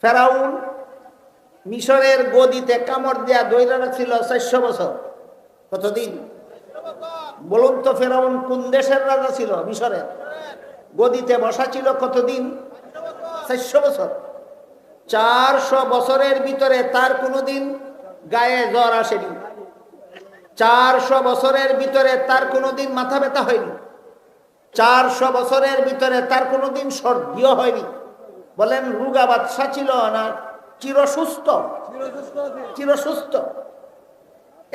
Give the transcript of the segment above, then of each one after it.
ফেরাউন মিশরের গদিতে কামড় দেয়া দৈরা ছিল 400 বছর। কতদিন বলুন তো? ফেরাউন কোন দেশের রাজা ছিল? মিশরের। গদিতে বসা ছিল কতদিন? 400 বছর। 400 বছরের ভিতরে তার কোনোদিন গায়ে জ্বর আসেনি। 400 বছরের ভিতরে তার কোনোদিন মাথা ব্যথা হয়নি। 400 বছরের ভিতরে তার কোনোদিন সর্দিও হয়নি। বলেন রোগা বাদশা ছিল না চিরসুস্থ? চিরসুস্থ।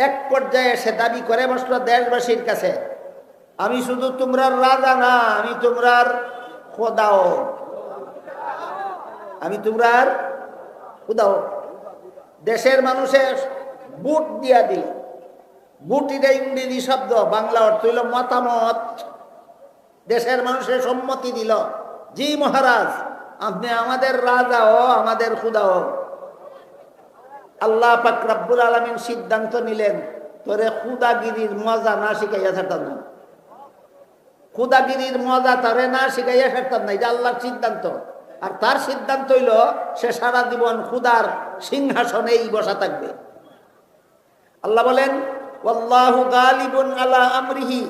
এক পর্যায়ে সে দাবি করে বসলো দেশবাসীর কাছে, আমি শুধু তোমরার রাজা না, আমি তোমরার খোদাও, আমি তোমরার খোদাও। দেশের মানুষের বুট দিয়া দিল। বুট এটা ইংরেজি শব্দ, বাংলা অর্থ হইল মতামত। দেশের মানুষের সম্মতি দিল, জি মহারাজ আপনি আমাদের রাজাও আমাদের খোদাও। আল্লাহ পাক রব্বুল আলামিন সিদ্ধান্ত নিলেন, তোরে খুদাগিরির মজা না শিখাইয়া ছাড়তাম না। খুদাগিরির মজা তারে না শিখাইয়া ছাড়তাম না, এটা আল্লাহর সিদ্ধান্ত। আর তার সিদ্ধান্ত হইল সে সারা জীবন খুদার সিংহাসনেই বসা থাকবে। আল্লাহ বলেন ওয়াল্লাহু গালিবুন আলা আমরিহি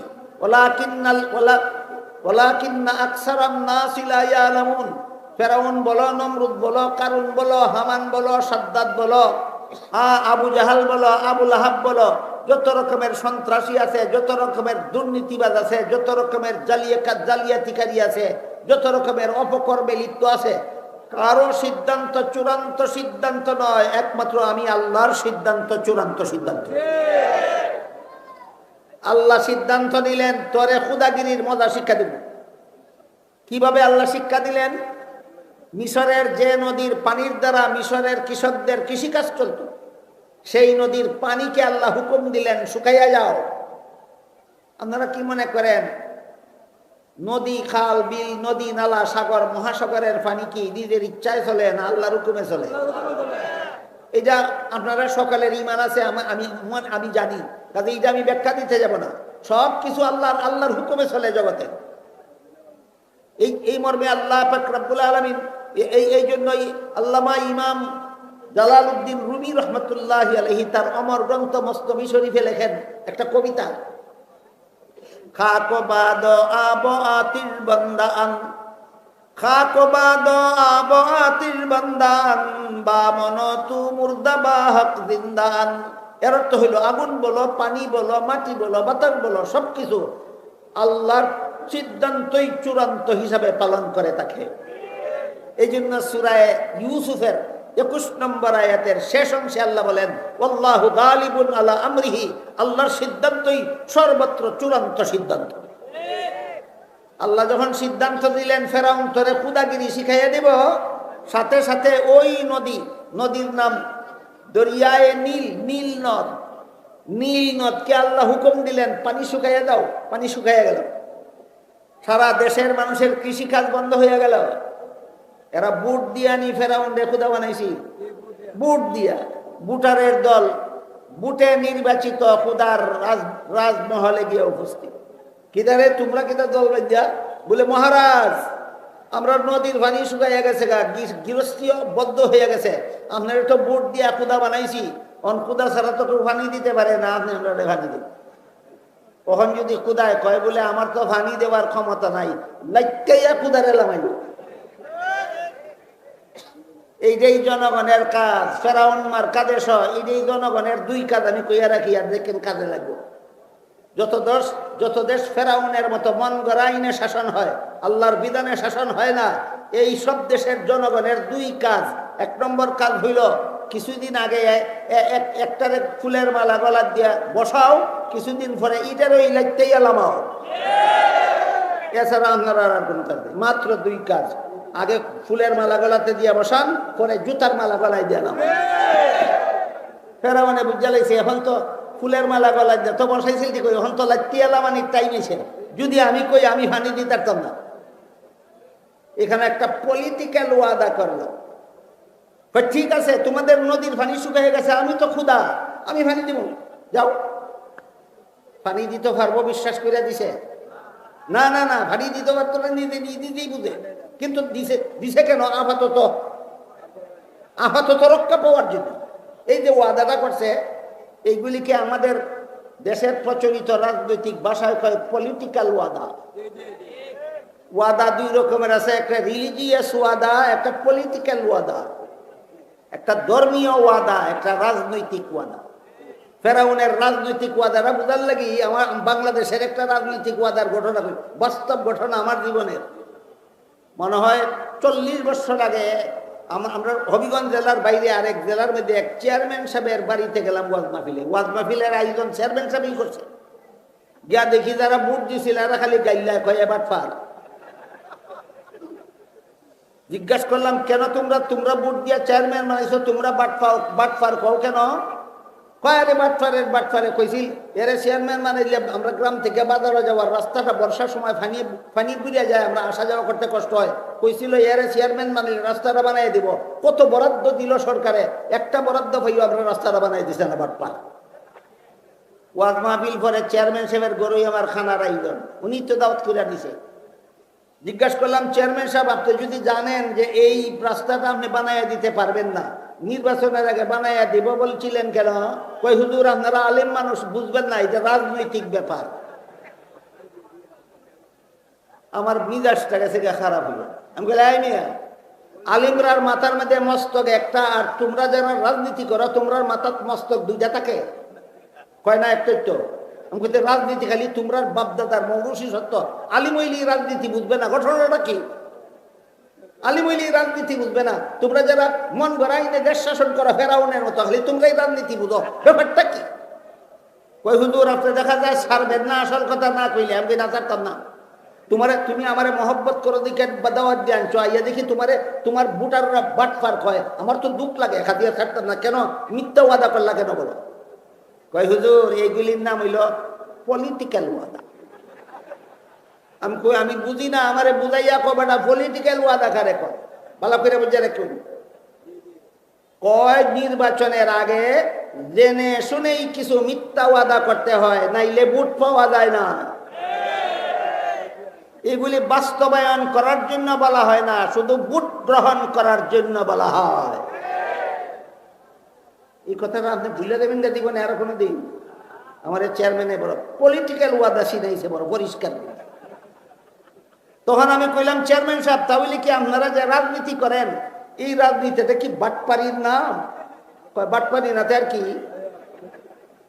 ওয়ালাকিন্না আকসারান নাসি লা ইয়ালামুন। ফেরাউন বলো, নমরুদ বলো, কারুন বলো, হামান বলো, সাদ্দাত বলো, আবু জাহাল বলো, আবু লাহাব বলো, যত রকমের সন্ত্রাসী আছে, যত রকমের দুর্নীতিবাজ আছে, যত রকমের জালিয়াতিকারী আছে, যত রকমের অপকর্মে লিপ্ত আছে, কারো সিদ্ধান্ত চূড়ান্ত সিদ্ধান্ত নয়, একমাত্র আমি আল্লাহর সিদ্ধান্ত চূড়ান্ত সিদ্ধান্ত। আল্লাহ সিদ্ধান্ত নিলেন তোরে খুদাগিরির মজা শিক্ষা দিব। কিভাবে আল্লাহ শিক্ষা দিলেন? মিশরের যে নদীর পানির দ্বারা মিশরের কৃষকদের কৃষিকাজ চলত, সেই নদীর পানিকে আল্লাহ হুকুম দিলেন শুকাইয়া যাও। আপনারা কি মনে করেন নদী, খাল, বিল, নদী, নালা, সাগর, মহাসাগরের পানি কি নিজের ইচ্ছায় চলে না আল্লাহর হুকুমে চলে? এটা আপনারা সকালের ইমান আছে, আমি জানি, কাজে এটা আমি ব্যাখ্যা দিতে যাব না। সব কিছু আল্লাহর হুকুমে চলে জগতে। এই মর্মে আল্লাহ পাক রব্বুল আলামিন এই জন্যই আল্লামা ইমাম জালালউদ্দিন রুমি রহমতুল্লাহ আলাইহি তার অমর গ্রন্থ মস্তবি শরীফে লেখেন একটা কবিতা, খাকবাদ আব আতির বান্দান, খাকবাদ আব আতির বান্দান, বামন তু মুর্দাবা হক জিন্দান। এর অর্থ হইল আগুন বলো, পানি বলো, মাটি বলো, বাতাস বলো, সবকিছু আল্লাহর সিদ্ধান্তই চূড়ান্ত হিসাবে পালন করে থাকে। এই জন্য সূরা ইউসুফের 21 নম্বর আয়াতের শেষ অংশে আল্লাহ বলেন ওয়াল্লাহু গালিবুন আলা আমরিহি, আল্লাহর সিদ্ধান্তই সর্বত্র চূড়ান্ত সিদ্ধান্ত। আল্লাহ যখন সিদ্ধান্ত দিলেন ফেরাউন তোরে খুদাগিরি শিখাইয়া দেব, সাথে সাথে ওই নদীর নাম দরিয়ায়ে নীল, নীল নদ, নীল নদকে আল্লাহ হুকুম দিলেন পানি শুকাইয়া দাও, পানি শুকাইয়া গেল। সারা দেশের মানুষের কৃষিকাজ বন্ধ হয়ে গেল। এরা বুট দিয়া নি ফেরাউন রে খুদা বানাইছি, বুট দিয়া, বুটারের দল, বুটে নির্বাচিত খুদার রাজমহলে গিয়ে উপস্থিত। কিদারে তোমরা কিদার দল বাজ্যা? বলে মহারাজ আমরা নদীর পানি শুকাইয়া গেছে, গৃহস্থীয় বদ্ধ হয়ে গেছে, আপনার তো বুট দিয়া খুদা বানাইছি, অন খুদা ছাড়া তো কেউ পানি দিতে পারে না, আপনি আমরা পানি দিন। কখন যদি খুদায় কয় বলে আমার তো পানি দেওয়ার ক্ষমতা নাই, লাইকাইয়া খুদারে লামাইল। এইটাই জনগণের কাজ, ফেরাউন মার কাদেশ, এইটাই জনগণের দুই কাজ আমি কইয়া রাখি, আর দেখেন কাজে লাগবো। যত দেশ ফেরাউনের মতো মন গড়া আইনে শাসন হয়, আল্লাহর বিধানে শাসন হয় না, এই সব দেশের জনগণের দুই কাজ। 1 নম্বর কাজ হইল কিছুদিন আগে একটারে ফুলের মালা গলা দিয়া বসাও, কিছুদিন পরে ইটার ওই লাইতেই লামাও। এছাড়া আপনারা আর কোন কাজ নেই, মাত্র 2 কাজ। আগে ফুলের মালা গলাতে দিয়া বসান, পরে জুতার মালা গলায় দিয়া নাম। ফেরাউনে বুঝা লাগছে এখন তো ফুলের মালা গলায় দিয়া তো বসাইছিল ঠিক, এখন তো লাইতিয়া লামানির টাইম এসে, যদি আমি কই আমি পানি দিতে পারতাম না। এখানে একটা পলিটিক্যাল ওয়াদা করলো, ঠিক আছে তোমাদের নদীর পানি শুকিয়ে গেছে, আমি তো ক্ষুধা, আমি পানি দিব, যাও। পানি দিতে পারবো বিশ্বাস করে দিছে? না না না, পানি দিতে পারতো না, নিজেই বুঝে। কিন্তু দিছে কেন? আপাতত আপাতত রক্ষা পাওয়ার জন্য এই যে ওয়াদাটা করছে, এইগুলিকে আমাদের দেশের প্রচলিত রাজনৈতিক ভাষায় কয় পলিটিক্যাল ওয়াদা। ওয়াদা দুই রকমের আছে, একটা রিলিজিয়াস ওয়াদা, একটা পলিটিক্যাল ওয়াদা। একটা ধর্মীয় ওয়াদা, একটা রাজনৈতিক ওয়াদা। ফেরাউনের রাজনৈতিক ওয়াদাটা বুঝার লাগি আমার বাংলাদেশের একটা রাজনৈতিক ওয়াদার ঘটনা, বাস্তব ঘটনা আমার জীবনের। মনে হয় 40 বছর আগে আমরা হবিগঞ্জ জেলার বাইরে আরেক জেলার মধ্যে এক চেয়ারম্যান সাহেবের বাড়িতে গেলাম ওয়াজ মাহফিলে। ওয়াজ মাহফিলের আয়োজন চেয়ারম্যান সাহেবই করছে। গিয়া দেখি যারা ভোট দিছিল এরা খালি গাইল্লা কয় এবার ফার। জিজ্ঞাসা করলাম, কেন তোমরা ভোট দিয়া চেয়ারম্যান বানাইছো, তোমরা বাটফার কও কেন? কয় আরে বাটফারে কইছিল এরে চেয়ারম্যান বানাইলে আমরা গ্রাম থেকে বাজারে যাওয়ার রাস্তাটা বর্ষার সময় পানি বুড়িয়া যায়, আমরা আসা যাওয়া করতে কষ্ট হয়। কইছিল এরে চেয়ারম্যান বানাইলে রাস্তাটা বানাই দিব। কত বরাদ্দ দিল সরকারে, একটা বরাদ্দ পাইও আমরা রাস্তাটা বানাই দিছে না বাটপার। ওয়াজ মাহফিল করে চেয়ারম্যান সাহেবের গরুই আমার খানার আয়োজন, উনি তো দাওয়াত করে দিছে। জিজ্ঞাসা করলাম, চেয়ারম্যান সাহেব আপনি যদি জানেন যে এই রাস্তাটা আপনি বানাইয়া দিতে পারবেন না, নির্বাচনের আগে বানাইয়া দিব বলছিলেন কেন? কই হুজুর আপনারা আলেম মানুষ, বুঝবেন না, এটা রাজনৈতিক ব্যাপার। আমার মিজাজটা গেছে খারাপ হলো। আমি বলি আই মিয়া, আলিমরার মাথার মধ্যে মস্তক একটা, আর তোমরা যারা রাজনীতি করো তোমরার মাথার মস্তক দুইটা থাকে। কয় না একটাই তো। আমি বলতে রাজনীতি খালি তোমরার বাপদাদার মৌরসি সত্য, আলিম হইলি রাজনীতি বুঝবে না। ঘটনাটা কি? আলিম হইলি রাজনীতি বুঝবে না। তোমরা যারা মন গড়াইনে দেশ শাসন করো ফেরাউনের মতো, খালি তোমরাই রাজনীতি বুঝো, ব্যাপারটা কি? কই হুজুর আপনি দেখা যায় ছাড়বেন না, আসল কথা না কইলে। আমি না ছাড়তাম না। তুমি আমারে মহব্বত করো দিকে দাওয়াত দিয়ে আনছো, আইয়া দেখি তোমার বুটাররা বাটফার কয়, আমার তো দুঃখ লাগে, খাদিয়া ছাড়তাম না। কেন মিথ্যা ওয়াদা করলা কেন বলো? কয় হুজুর এইগুলির নাম হইল পলিটিক্যাল ওয়াদা। আমি বুঝি না, আমারে বুঝাইয়া কবেটা পলিটিক্যাল ওয়াদা কারে কয়, ভালো করে বুঝে রাখুন। কয় নির্বাচনের আগে জেনে শুনেই কিছু মিথ্যা ওয়াদা করতে হয়, নাইলে ভোট পাওয়া যায় না। এগুলি বাস্তবায়ন করার জন্য বলা হয় না, শুধু ভোট গ্রহণ করার জন্য বলা হয়। এই কথাটা আপনি ভুলে দেবেন না জীবনে আরো কোনো দিন। আমার চেয়ারম্যানে বড় পলিটিক্যাল ওয়াদা শিনাইছে, বড় পরিষ্কার। তখন আমি কইলাম, চেয়ারম্যান সাহেব তাহলে কি আপনারা যে রাজনীতি করেন এই রাজনীতিটা কি বাটপাড়ির নাম? বাটপাড়ি না আর কি?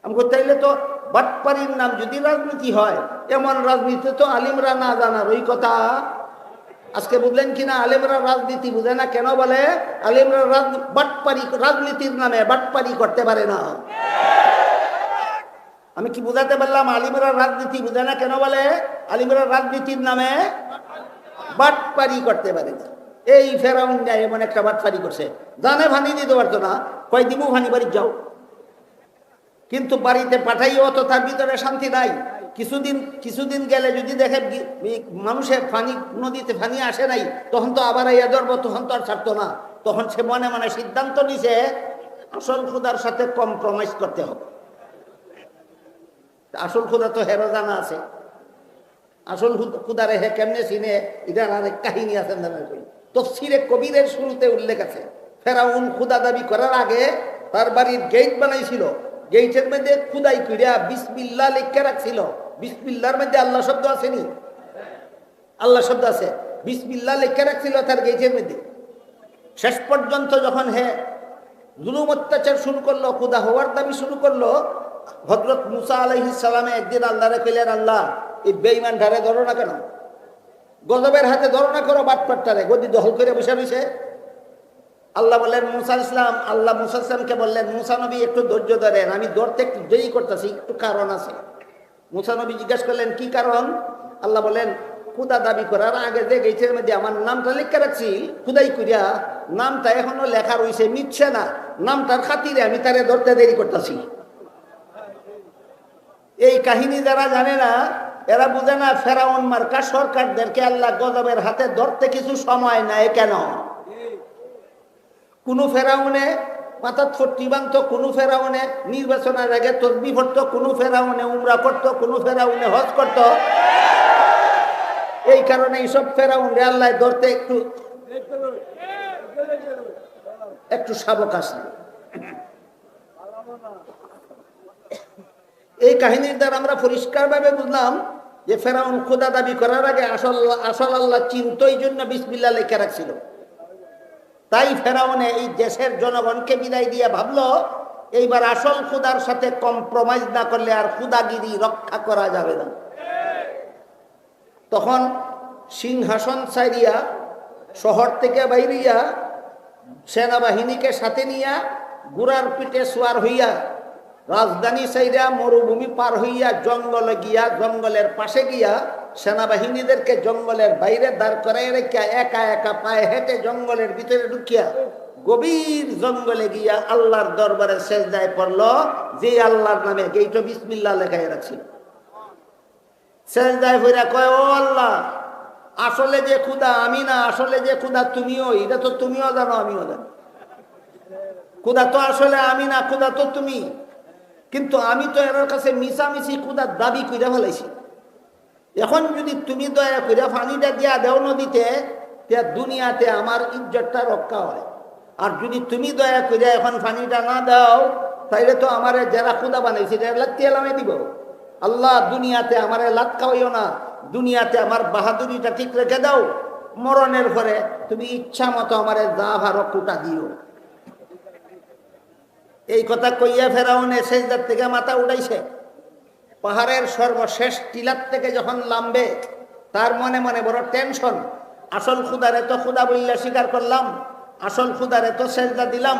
আমি তাইলে তো বাটপাড়ির নাম যদি রাজনীতি হয়, এমন রাজনীতি তো আলিমরা না জানার ওই কথা। আজকে বুঝলেন কিনা? আলেমরা রাজনীতি বুঝে না। কেন বলে? আলেমরা বাটপাড়ি, রাজনীতির নামে বাটপাড়ি করতে পারে না। আমি কি বুঝাতে পারলাম? আলিমরা রাজনীতি বুঝে না কেন বলে? আলিমরা রাজনীতির নামে বাটপাড়ি করতে পারে না। এই ফেরাউন এমন একটা বাটপাড়ি করছে, জানে ভানি দিতে পারতো না, কয় দিবু ভানি বাড়ি যাও, কিন্তু বাড়িতে পাঠাইও তো তার ভিতরে শান্তি নাই। কিছুদিন গেলে যদি দেখে মানুষের পানি, নদীতে পানি আসে নাই, তখন তো আবার ইয়া ধরবো, তখন তো আর ছাড়তো না। তখন সে মনে মনে সিদ্ধান্ত নিছে আসল খুদার সাথে কম্প্রোমাইজ করতে হবে। আসল খুদা তো হেরো জানা আছে, আসল খুদারে হে কেমনে চিনে, এটার অনেক কাহিনী আছে। তফসিরে কবিরের শুরুতে উল্লেখ আছে, ফেরাউন খুদা দাবি করার আগে তার বাড়ির গেট বানাইছিল, গেটের মধ্যে খুদাই কইরা বিসমিল্লাহ লিখে রাখছিল। বিসমিল্লাহর মধ্যে আল্লাহ শব্দ আসেনি? আল্লাহ শব্দ আছে, বিসমিল্লাহ লিখে রাখছিল তার গেটের মধ্যে। শেষ পর্যন্ত যখন জুলুম অত্যাচার শুরু করলো, খুদা হওয়ার দাবি শুরু করলো, হযরত মুসা আলাইহিস সালামে একদিন আল্লাহরে কইলেন, আল্লাহ এই বেঈমান ধারে ধরো না কেন, গজবের হাতে ধরো না করো, বাটপাটটারে গদি দখল করে বসে রয়েছে। আল্লাহ বললেন মুসা ইসলাম, আল্লাহ মুসা ইসলামকে বললেন, মুসা নবী একটু ধৈর্য ধরেন, আমি ধরতে একটু দেরি করতেছি, একটু কারণ আছে। মুসা নবী জিজ্ঞাসা করলেন কি কারণ? আল্লাহ বলেন, খুদা দাবি করার আগে যে গেটের মধ্যে আমার নামটা লিখে রাখছি, খুদাই করিয়া নামটা এখনো লেখা রয়েছে, মিটছে না, নামটার খাতিরে আমি তারে ধরতে দেরি করতেছি। এই কাহিনী যারা জানে না, এরা বুঝে না ফেরাউন মার্কা সরকারদেরকে আল্লাহ গজবের হাতে ধরতে কিছু সময় নেয় কেন। কোন ফেরাউনে মাথার ফট্টি বাঁধতো, কোন ফেরাউনে নির্বাচনের আগে তসবিহ পড়তো, কোন ফেরাউনে উমরা করতো, কোন ফেরাউনে হজ করতো। এই কারণে এইসব ফেরাউন আল্লাহ ধরতে একটু শাবক আসলো। এই কাহিনীর দ্বারা আমরা পরিষ্কারভাবে বুঝলাম যে ফেরাউন খোদা দাবি করার আগে আসল আল্লাহ চিন্ত, এই জন্য বিসমিল্লাহ লেখা রাখছিল। তাই ফেরাউনে এই দেশের জনগণকে বিদায় দিয়ে ভাবলো এইবার আসল খোদার সাথে কম্প্রোমাইজ না করলে আর খোদাগিরি রক্ষা করা যাবে না। তখন সিংহাসন ছাড়িয়া শহর থেকে বাইরিয়া সেনাবাহিনীকে সাথে নিয়া গুড়ার পিঠে সোয়ার হইয়া রাজধানী সাইরা মরুভূমি পার হইয়া জঙ্গলে গিয়া, জঙ্গলের পাশে গিয়া সেনাবাহিনীদেরকে জঙ্গলের বাইরে দাঁড় করাই রেখে একা একা পায়ে হেঁটে জঙ্গলের ভিতরে ঢুকিয়া গভীর জঙ্গলে গিয়া আল্লাহর দরবারে সেজদায় পড়ল, যে আল্লাহর নামে গেইটো বিসমিল্লাহ লেখাই রাখছিল। সেজদায় হইরা কয়, ও আল্লাহ, আসলে যে খুদা আমি না, আসলে যে খুদা তুমিও, এটা তো তুমিও জানো আমিও জানি। খুদা তো আসলে আমি না, খুদা তো তুমি। কিন্তু আমি তো এর কাছে মিশামিশি খুদার দাবি কইরা ফেলাইছি। এখন যদি তুমি দয়া কইরা পানিটা দিয়া দেও নদীতে, তে দুনিয়াতে আমার ইজ্জতটা রক্ষা হয়। আর যদি তুমি দয়া কইরা এখন পানিটা না দাও, তাইলে তো আমারে যারা খুদা বানাইছে লাত্তি এলামে দিব। আল্লাহ, দুনিয়াতে আমারে লাত খাওয়াইও না, দুনিয়াতে আমার বাহাদুরিটা ঠিক রেখে দাও, মরণের পরে তুমি ইচ্ছা মতো আমারে যা ভারো কুটা দিও। এই কথা কইয়া ফেরাউনে সেজদার থেকে মাথা উঠাইছে। পাহাড়ের সর্বশেষ টিলার থেকে যখন নামবে, তার মনে মনে বড় টেনশন। আসল খুদারে তো খুদা বললে স্বীকার করলাম, আসল খুদারে তো সেজদা দিলাম,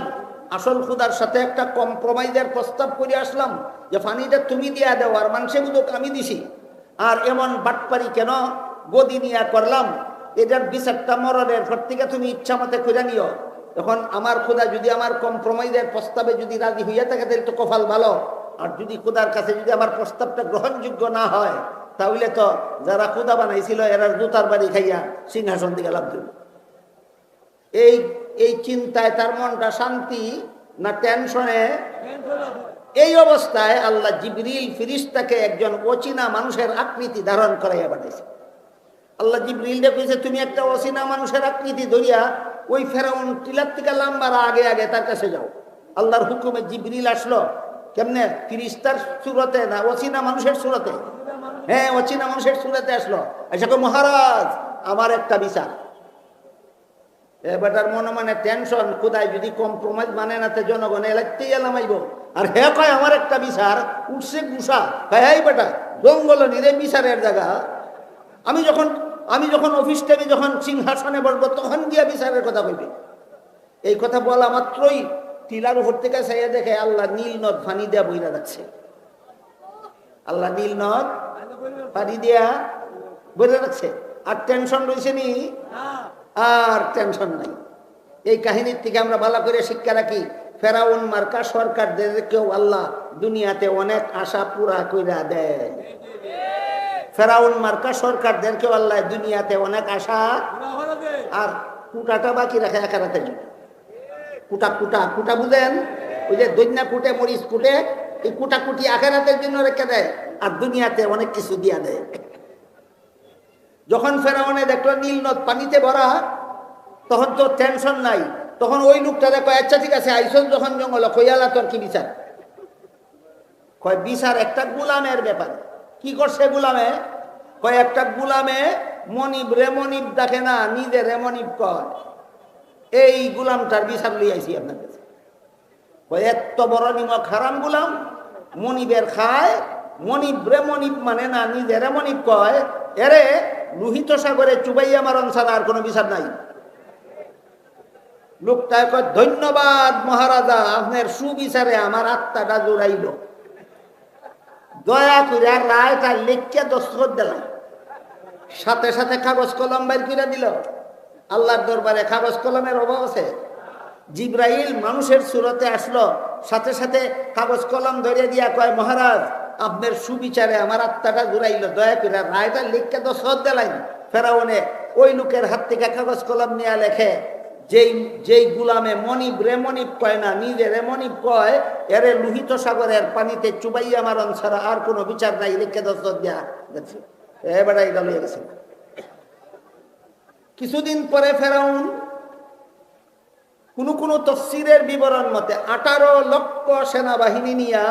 আসল খুদার সাথে একটা কম্প্রোমাইজের প্রস্তাব করে আসলাম যে পানিটা তুমি দিয়া দেও আর মানুষে বুঝুক আমি দিছি। আর এমন বাটপারি কেন গদি নিয়া করলাম? এটার বিচারটা মরণের পর থেকে তুমি ইচ্ছা মতে করে নিও। তখন আমার খুদা যদি আমার কম্প্রোমাইজের প্রস্তাবে যদি রাজি হইয়া থাকে, তাহলে তো কপাল ভালো। আর যদি খুদার কাছে যদি আমার প্রস্তাবটা গ্রহণযোগ্য না হয়, তাহলে তো যারা খুদা বানাইছিল এরা জুতার বাড়ি খাইয়া সিংহাসন থেকে লাভ দেবে। এই চিন্তায় তার মনটা শান্তি না টেনশনে? এই অবস্থায় আল্লাহ জিবরিল ফিরিস্তাকে একজন অচেনা মানুষের আকৃতি ধারণ করাইয়া পাঠাইছে। আল্লাহ জিবরিল কইছে, তুমি একটা অচেনা মানুষের আকৃতি ধরিয়া ওই ফেরাউন টিলার থেকে লাম্বার আগে আগে তার কাছে যাও। আল্লাহর হুকুমে জিবরিল আসলো। কেমনে? ফিরিস্তার সুরতে না, অচেনা মানুষের সুরতে। হ্যাঁ, অচেনা মানুষের সুরতে আসলো। আচ্ছা, মহারাজ, আমার একটা বিচার। বেটার মনে মানে টেনশন, খুদাই যদি কম্প্রোমাইজ মানে না, জনগণে এলাইতেই এলামাইব। আর হে কয় আমার একটা বিচার, উঠছে গুসা। হ্যাঁ বেটা, জঙ্গল নিরে বিচারের জায়গা। আমি যখন অফিস থেকে যখন সিংহাসনে বসবো, তখন গিয়া বিচারের কথা কইবে। এই কথা বলা মাত্রই টিলার উপর থেকে চাইয়া দেখে আল্লাহ নীল নদ পানি দিয়া বইরা যাচ্ছে। আল্লাহ নীল নদ পানি দিয়া বইরা যাচ্ছে। আর টেনশন রয়েছে নি? আর টেনশন নাই। এই কাহিনীর থেকে আমরা ভালো করে শিক্ষা রাখি, ফেরাউন মার্কা সরকারদেরকেও আল্লাহ দুনিয়াতে অনেক আশা পুরা কইরা দেয়। ফেরাউন মার্কা সরকারদেরকেও আল্লাহ দুনিয়াতে অনেক আশা, আর কুটাটা বাকি রাখে আখিরাতের জন্য। কুটা কুটা কুটা বুঝেন? ওই যে দৈন্যা কুটে, মরিচ কুটে, এই কুটা কুটি আখিরাতের জন্য রেখে দেয়, আর দুনিয়াতে অনেক কিছু দিয়া দেয়। যখন ফেরাউনে দেখলো নীল নদ পানিতে ভরা, তখন তো টেনশন নাই। তখন ওই লোকটা দেখো, আচ্ছা ঠিক আছে, আইসন যখন জঙ্গল, কইয়ালা তোর কি বিচার? কয় বিচার একটা গুলামের ব্যাপারে। কি করছে গুলামে? কয় একটা গুলামে মনিব রে মনিব দেখে না, নিজে রে মনিব কয়। এই গুলামটার বিচার লই আইছি আপনার কাছে। কয় এত বড় নিমক হারাম গুলাম, মনিবের খায়, মনিব রে মনিব মানে না, নিজে রে মনিব কয়। এরে লোহিত সাগরে চুবাইয়া মারণ ছাড়া আর কোনো বিচার নাই। লোকটা কয়, ধন্যবাদ মহারাজা, আপনার সুবিচারে আমার আত্মাটা জোড়াইল। দয়া করে রায়টা লিখে দস্তখত দিলাম। সাথে সাথে কাগজ কলম বাইর করে দিল। আল্লাহর দরবারে কাগজ কলমের অভাব আছে? জিব্রাইল মানুষের সুরতে আসলো, সাথে সাথে কাগজ কলম ধরিয়ে দিয়া কয়, মহারাজ, আপনার সুবিচারে আমার আত্মাটা জুড়াইল, দয়া করে রায়টা লিখকে দস্তখত দিলাম। ফেরাউনে ওই লোকের হাত থেকে কাগজ কলম নিয়ে লেখে, যেই গুলামে মনিব রে মনিব কয় না, নিজে রে মনিব কয়, এরে লোহিত সাগরের পানিতে চুবাইয়া মারণ ছাড়া আর কোনো বিচার নাই, লিখে দস্তখত দেয়া গেছে। এবার এটা লইয়া গেছে। কিছুদিন পরে ফেরাউন কোন তফসিরের বিবরণ মতে 18 লক্ষ সেনাবাহিনী নিয়া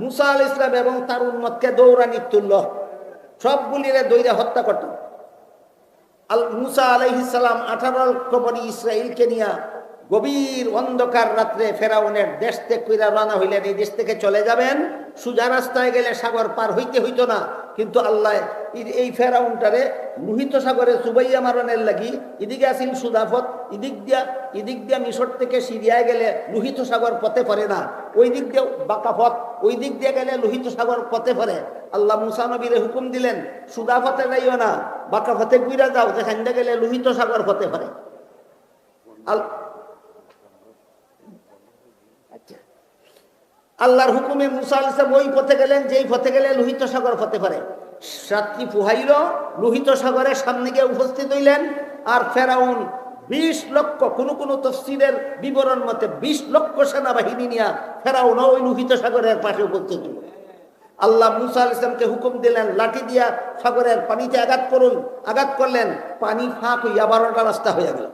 মুসা আলাইহিস সালাম এবং তার উম্মতকে দৌড়ানি তুলল, সবগুলিরে দৌড়ে হত্যা করত। মুসা আলাইহিস সালাম 18 লক্ষ বনি ইসরাইলকে নিয়া গভীর অন্ধকার রাত্রে ফেরাউনের দেশ থেকে কইরা রওনা হইলেন। এই দেশ থেকে চলে যাবেন, সোজা রাস্তায় গেলে সাগর পার হইতে হইতো না, কিন্তু আল্লাহ এই ফেরাউনটারে লোহিত সাগরে চুবাইয়া মারণের লাগি এদিকে আসিল সুদাফত, এদিক দিয়া মিশর থেকে সিরিয়ায় গেলে লোহিত সাগর পথে পড়ে না, ওই দিক দিয়ে বাঁকা পথ, ওই দিক দিয়ে গেলে লোহিত সাগর পথে পড়ে। আল্লাহ মুসা নবীরে হুকুম দিলেন সুদাফতে যাইও না, বাঁকা পথে ঘুরে যাও, যেখান দিয়ে গেলে লোহিত সাগর পথে পড়ে। আল্লাহর হুকুমে মুসা আলাইহিস সালাম ওই পথে গেলেন যেই পথে গেলে লোহিত সাগর পথে পারে। রাত্রি পুহাইল, লোহিত সাগরের সামনে গিয়ে উপস্থিত হইলেন। আর ফেরাউন 20 লক্ষ, কোন তফসিরের বিবরণ মতে 20 লক্ষ সেনাবাহিনী নিয়ে ফেরাউন ওই লোহিত সাগরের পাশে উপস্থিত হইল। আল্লাহ মুসা আলাইহিস সালামকে হুকুম দিলেন লাঠি দিয়া সাগরের পানিতে আঘাত করুন। আঘাত করলেন, পানি ফাঁক হইয়া 12টা রাস্তা হয়ে গেল।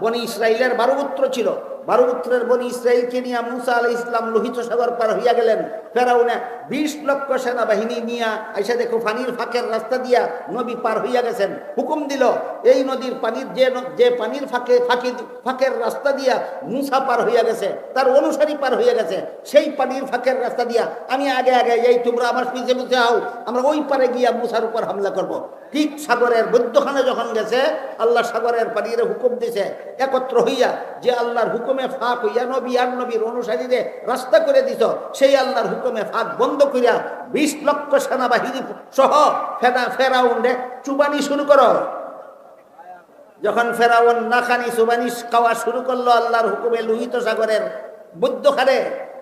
বনি ইসরাইলের 12 পুত্র ছিল, 12 পুত্রের বনি ইসরাইলকে নিয়ে মুসা আলাইহিস সালাম লোহিত সাগর পার হইয়া গেলেন। ফেরাউনে 20 লক্ষ সেনাবাহিনী নিয়ে আইসা দেখো পানির ফাঁকের রাস্তা দিয়া নবী পার হইয়া গেছেন। হুকুম দিল এই নদীর পানির যে পানির ফাঁকের রাস্তা দিয়া মুসা পার হইয়া গেছে, তার অনুসারী পার হইয়া গেছে, সেই পানির ফাঁকের রাস্তা দিয়া আমি আগে এই তোমরা আমার পিছে পিছে আও, আমরা ওই পারে গিয়া মুসার উপর হামলা করব। ঠিক সাগরের মধ্যখানে যখন গেছে, আল্লাহ সাগরের পানির হুকুম দিছে একত্র হইয়া, যে আল্লাহর হুকুমে ফাঁক হইয়া নবী আর নবীর অনুসারীরে রাস্তা করে দিছ, সেই আল্লাহর হুকুমে ফাঁক বন্ধ করিয়া 20 লক্ষ সেনাবাহিনী সহ ফেরাউনরে চুবানি শুরু করো। যখন ফেরাউন নাখানি চুবানি খাওয়া শুরু করলো আল্লাহর হুকুমে লোহিত সাগরের মধ্যখানে,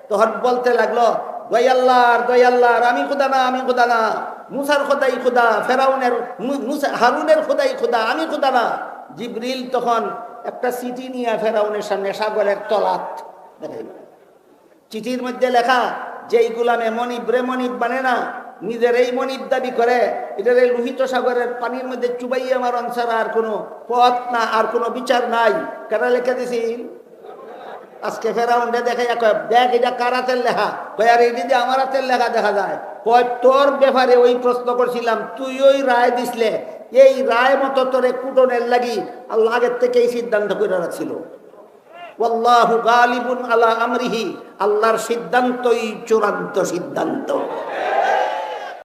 তখন বলতে লাগলো দয় আল্লাহর আমি খুদা না, মুসার খোদাই খুদা, ফেরাউনের হারুনের খোদাই খুদা, আমি খুদা না। জিবরিল তখন একটা চিঠি নিয়ে ফেরাউনের সামনে সাগরের তলাত দেখাইল। চিঠির মধ্যে লেখা, যেই গুলামে মনিব মানে না, নিজের এই মনিব দাবি করে, এটার এই লোহিত সাগরের পানির মধ্যে চুবাইয়া মারণ ছাড়া আর কোনো পথ না, আর কোনো বিচার নাই। কারা লেখা দিছি? আজকে ফেরাউন্ডে দেখে দেখ এটা কার হাতের লেখা, কয় আর এই যে আমার হাতের লেখা দেখা যায়। কয় তোর ব্যাপারে ওই প্রশ্ন করছিলাম, তুই ওই রায় দিসলে, এই রায় মতো তোরে কুটনের লাগি আল্লাহ আগের থেকে এই সিদ্ধান্ত করে রাখছিল। ওয়াল্লাহু গালিবুন আলা আমরিহি, আল্লাহর সিদ্ধান্তই চূড়ান্ত সিদ্ধান্ত।